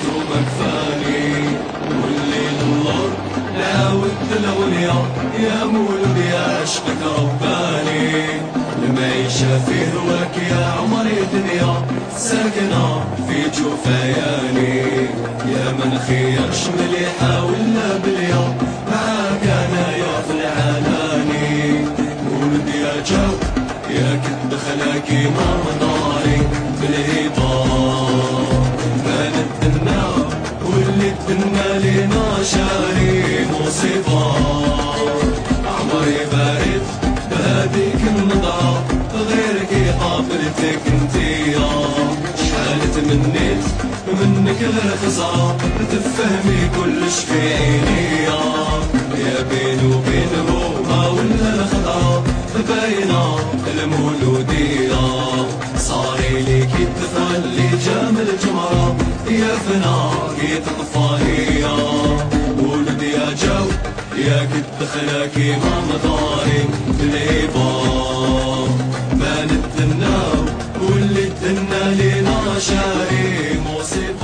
مكتوبك فاني والليل النور نعاود الأغنية يا مولود يا عشقك رباني المعيشة في هواك يا عمري دنيا ساكنة في جفاياني يا من خيرش مليحة ولا بليا معاك انايا في العلاني ولد يا جو يا كد خلاكي ما مداري بالهيبة بانت الدنا واللي الدنا لينا شاري مصيبة عمري بارد بهاديك النظرة غيرك قابلتك انتيا شحال تمنيت منك الخزرة تفهمي كلش في عينيا يا بين وبين روما ولا الخضرة باينة المولودية صاري ليكي الطفل اللي جام الجمرة يا فناقي تطفاهية ولد يا جو يا كد خلاكي ما مداري بالهيبة بانت الدنا واللي الدنا لينا شاري مصيبة